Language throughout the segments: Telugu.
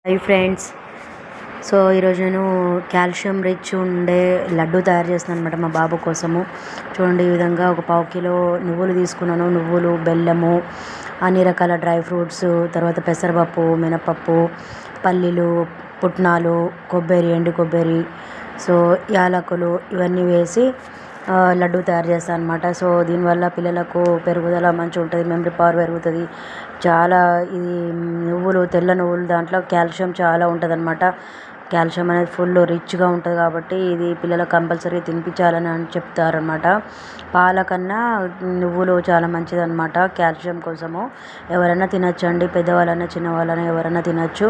Hi friends. సో ఈరోజు నేను కాల్షియం రిచ్ ఉండే లడ్డు తయారు చేస్తున్నాను అనమాట మా బాబు కోసము. చూడండి, ఈ విధంగా ఒక పావు కిలో నువ్వులు తీసుకున్నాను. నువ్వులు, బెల్లము, అన్ని రకాల డ్రై ఫ్రూట్స్, తర్వాత పెసరపప్పు, మినపప్పు, పల్లీలు, పుట్నాలు, కొబ్బరి, ఎండు కొబ్బరి, సో యాలకులు ఇవన్నీ వేసి లడ్డు తయారు చేస్తాను అనమాట. సో దీనివల్ల పిల్లలకు పెరుగుదల మంచిగా ఉంటుంది, మెమరీ పవర్ పెరుగుతుంది. చాలా ఇది నువ్వులు, తెల్ల నువ్వులు, దాంట్లో కాల్షియం చాలా ఉంటుంది అనమాట. కాల్షియం అనేది ఫుల్ రిచ్గా ఉంటుంది కాబట్టి ఇది పిల్లలకు కంపల్సరీ తినిపించాలని అని చెప్తారనమాట. పాల కన్నా నువ్వులు చాలా మంచిదన్నమాట కాల్షియం కోసము. ఎవరైనా తినచ్చండి, పెద్దవాళ్ళైనా చిన్నవాళ్ళైనా ఎవరైనా తినచ్చు.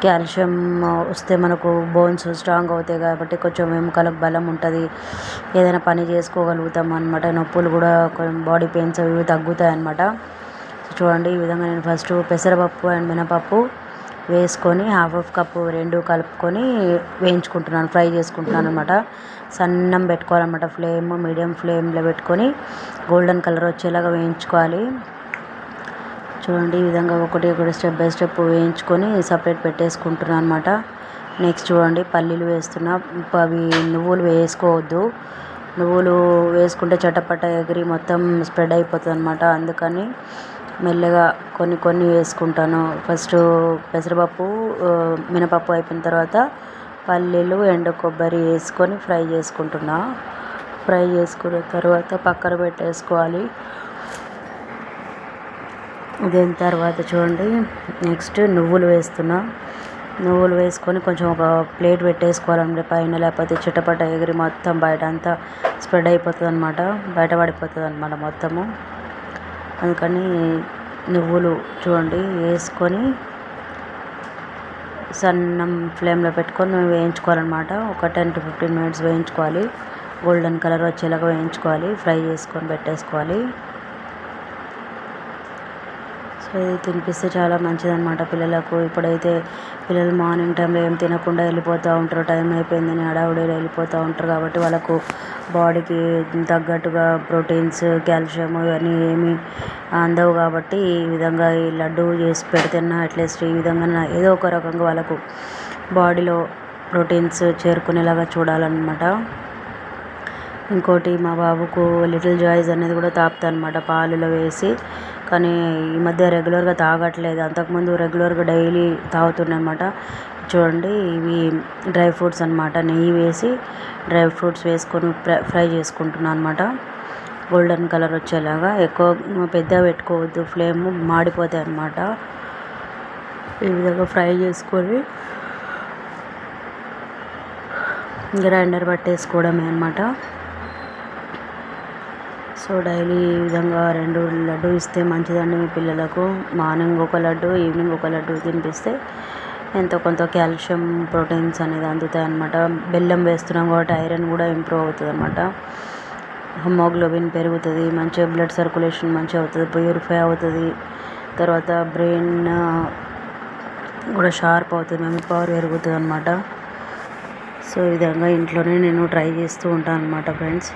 కాల్షియం వస్తే మనకు బోన్స్ స్ట్రాంగ్ అవుతాయి కాబట్టి కొంచెం ఎముకలకు బలం ఉంటుంది, ఏదైనా పని చేసుకోగలుగుతాం అనమాట. నొప్పులు కూడా బాడీ పెయిన్స్ అవి తగ్గుతాయి అన్నమాట. చూడండి, ఈ విధంగా నేను ఫస్ట్ పెసరపప్పు అండ్ మినపప్పు వేసుకొని హాఫ్ కప్పు రెండు కలుపుకొని వేయించుకుంటున్నాను, ఫ్రై చేసుకుంటున్నాను అనమాట. సన్నం పెట్టుకోవాలన్నమాట, ఫ్లేమ్ మీడియం ఫ్లేమ్లో పెట్టుకొని గోల్డెన్ కలర్ వచ్చేలాగా వేయించుకోవాలి. చూడండి, ఈ విధంగా ఒకటి స్టెప్ బై స్టెప్ వేయించుకొని సపరేట్ పెట్టేసుకుంటున్నాను అనమాట. నెక్స్ట్ చూడండి, పల్లీలు వేస్తున్నా. అవి నువ్వులు వేసుకోవద్దు, నువ్వులు వేసుకుంటే చటపట ఎగిరి మొత్తం స్ప్రెడ్ అయిపోతుంది అనమాట. అందుకని మెల్లగా కొన్ని కొన్ని వేసుకుంటాను. ఫస్ట్ పెసరపప్పు, మినపప్పు అయిపోయిన తర్వాత పల్లీలు, ఎండు కొబ్బరి వేసుకొని ఫ్రై చేసుకుంటున్నా. ఫ్రై చేసుకున్న తర్వాత పక్కన పెట్టేసుకోవాలి. దీని తర్వాత చూడండి, నెక్స్ట్ నువ్వులు వేస్తున్నా. నువ్వులు వేసుకొని కొంచెం ఒక ప్లేట్ పెట్టేసుకోవాలండి పైన, లేకపోతే చిటపట ఎగిరి మొత్తం బయట అంతా స్ప్రెడ్ అయిపోతుంది అనమాట, బయట పడిపోతుంది అనమాట మొత్తము. అందుకని నువ్వులు చూడండి వేసుకొని సన్నం ఫ్లేమ్లో పెట్టుకొని మేము వేయించుకోవాలన్నమాట. ఒక 10 to 15 minutes వేయించుకోవాలి, గోల్డెన్ కలర్ వచ్చేలాగా వేయించుకోవాలి, ఫ్రై చేసుకొని పెట్టేసుకోవాలి. సో ఇది తినిపిస్తే చాలా మంచిదన్నమాట పిల్లలకు. ఇప్పుడైతే పిల్లలు మార్నింగ్ టైంలో ఏం తినకుండా వెళ్ళిపోతూ ఉంటారు, టైం అయిపోయిందని హడావుడిలో వెళ్ళిపోతూ ఉంటారు కాబట్టి వాళ్ళకు బాడీకి తగ్గట్టుగా ప్రోటీన్స్, కాల్షియం ఇవన్నీ ఏమీ అందవు కాబట్టి ఈ విధంగా ఈ లడ్డు చేసి పెడితేనా అట్లీస్ట్ ఈ విధంగా ఏదో ఒక రకంగా వాళ్ళకు బాడీలో ప్రోటీన్స్ చేరుకునేలాగా చూడాలన్నమాట. ఇంకోటి, మా బాబుకు లిటిల్ జాయ్స్ అనేది కూడా తాపుతా అనమాట పాలలో వేసి. కానీ ఈ మధ్య రెగ్యులర్గా తాగట్లేదు, అంతకుముందు రెగ్యులర్గా డైలీ తాగుతుండే అనమాట. చూడండి, ఇవి డ్రై ఫ్రూట్స్ అనమాట. నెయ్యి వేసి డ్రై ఫ్రూట్స్ వేసుకొని ఫ్రై చేసుకుంటున్నాను అనమాట, గోల్డెన్ కలర్ వచ్చేలాగా. ఎక్కువ పెద్దగా పెట్టుకోవద్దు, ఫ్లేమ్ మాడిపోతాయి అన్నమాట. ఈ విధంగా ఫ్రై చేసుకొని గ్రైండర్ పట్టేసుకోవడమే అనమాట. సో డైలీ ఈ విధంగా 2 లడ్డు ఇస్తే మంచిదండి మీ పిల్లలకు. మార్నింగ్ ఒక లడ్డు, ఈవినింగ్ ఒక లడ్డు తినిపిస్తే ఎంతో కొంత కాల్షియం, ప్రోటీన్స్ అనేది అందుతాయి అన్నమాట. బెల్లం వేస్తున్నాం కాబట్టి ఐరన్ కూడా ఇంప్రూవ్ అవుతుంది అన్నమాట. హిమోగ్లోబిన్ పెరుగుతుంది, మంచిగా బ్లడ్ సర్క్యులేషన్ మంచిగా అవుతుంది, ప్యూరిఫై అవుతుంది. తర్వాత బ్రెయిన్ కూడా షార్ప్ అవుతుంది, మెమరీ పవర్ పెరుగుతుంది అన్నమాట. సో ఈ విధంగా ఇంట్లోనే నేను ట్రై చేస్తూ ఉంటాను అన్నమాట ఫ్రెండ్స్.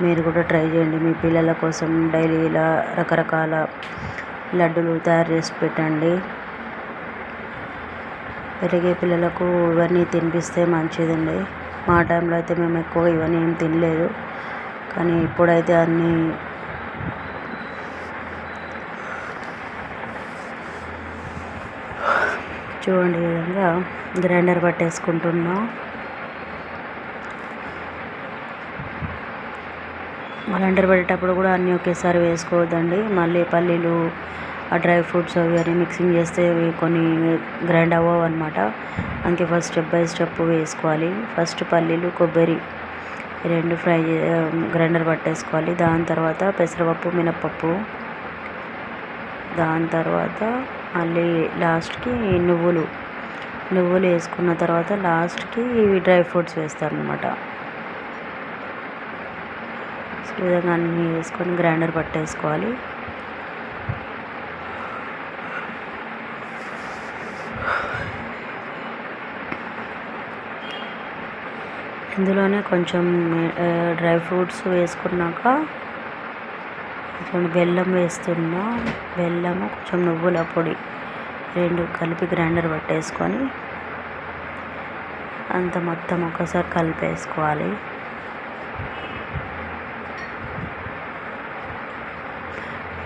మీరు కూడా ట్రై చేయండి, మీ పిల్లల కోసం డైలీ ఇలా రకరకాల లడ్డూలు తయారు చేసి పెట్టండి. పెరిగే పిల్లలకు ఇవన్నీ తినిపిస్తే మంచిదండి. మా టైంలో అయితే మేము ఎక్కువగా ఇవన్నీ ఏం తినలేదు, కానీ ఇప్పుడైతే అన్నీ చూడండి ఈ విధంగా గ్రైండర్ పట్టేసుకుంటున్నాం. గ్రైండర్ పట్టేటప్పుడు కూడా అన్నీ ఒకేసారి వేసుకోవద్దండి, మళ్ళీ పల్లీలు, ఆ డ్రై ఫ్రూట్స్ అవి అన్నీ మిక్సింగ్ చేస్తే కొన్ని గ్రైండ్ అవ్వవు అనమాట. అందుకే ఫస్ట్ స్టెప్ బై స్టెప్ వేసుకోవాలి. ఫస్ట్ పల్లీలు, కొబ్బరి రెండు గ్రైండర్ పట్టేసుకోవాలి. దాని తర్వాత పెసరపప్పు, మినపప్పు, దాని తర్వాత మళ్ళీ లాస్ట్కి నువ్వులు వేసుకున్న తర్వాత లాస్ట్కి ఇవి డ్రై ఫ్రూట్స్ వేస్తారనమాట. ఈ విధంగా అన్నీ వేసుకొని గ్రైండర్ పట్టేసుకోవాలి. ఇందులోనే కొంచెం డ్రై ఫ్రూట్స్ వేసుకున్నాక కొంచెం బెల్లం వేస్తున్నా. బెల్లము, కొంచెం నువ్వుల పొడి రెండు కలిపి గ్రైండర్ పట్టేసుకొని అంత మొత్తం ఒకసారి కలిపేసుకోవాలి.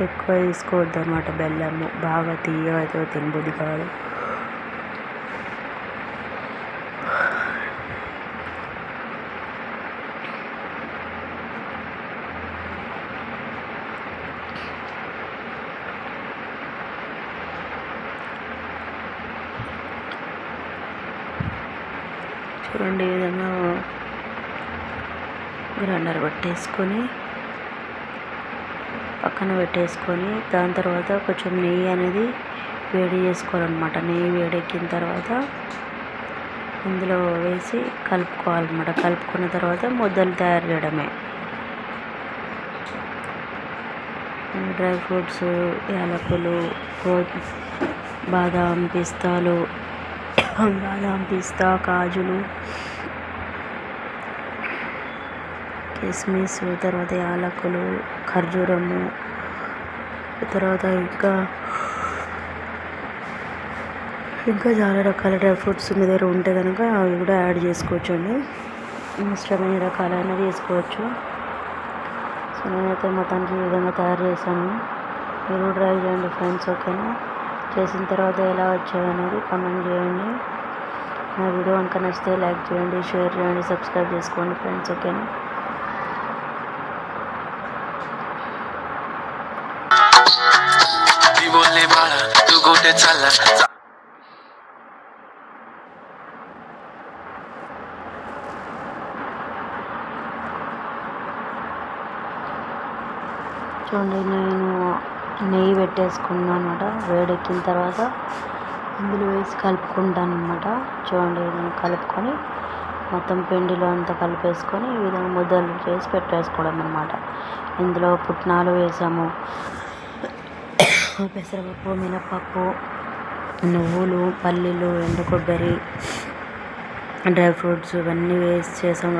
ఎక్కువ తీసుకోవద్దు అన్నమాట. బెల్లము బాగా తీయగా అయితే తినబుద్ధి కాదు. చూడండి ఈ విధంగా గ్రైండర్ పట్టేసుకొని పక్కన పెట్టేసుకొని దాని తర్వాత కొంచెం నెయ్యి అనేది వేడి చేసుకోవాలన్నమాట. నెయ్యి వేడెక్కిన తర్వాత ఇందులో వేసి కలుపుకోవాలన్నమాట. కలుపుకున్న తర్వాత ముద్దలు తయారు చేయడమే. డ్రై ఫ్రూట్స్, యాలకులు, బాదాం, పిస్తా, కాజులు, కిస్మిస్, తర్వాత యాలకులు, ఖర్జూరము, తర్వాత ఇంకా చాలా రకాల డ్రై ఫ్రూట్స్ మీ దగ్గర ఉంటే కనుక అవి కూడా యాడ్ చేసుకోవచ్చు అండి. ఇష్టమైన రకాలైన చేసుకోవచ్చు. సో నేనైతే మొత్తానికి ఈ విధంగా తయారు చేశాను. మీరు ట్రై చేయండి ఫ్రెండ్స్. ఓకేనా? చేసిన తర్వాత ఎలా వచ్చాయి అనేది కామెంట్ చేయండి. నా వీడియో కనుక నచ్చితే లైక్ చేయండి, షేర్ చేయండి, సబ్స్క్రైబ్ చేసుకోండి ఫ్రెండ్స్. ఓకేనా? చూడండి నేను నెయ్యి పెట్టేసుకున్నాను అనమాట. వేడెక్కిన తర్వాత ఇందులో వేసి కలుపుకుంటాను అనమాట. చూడండి నేను కలుపుకొని మొత్తం పిండిలో అంతా కలిపేసుకొని ఈ విధంగా ముద్దలు చేసి పెట్టేసుకోవడం అనమాట. ఇందులో పుట్నాలు వేసాము, పెసరపప్పు, మినపప్పు, నువ్వులు, పల్లీలు, ఎండు కొబ్బరి, డ్రై ఫ్రూట్స్ ఇవన్నీ వేసి చేసాము.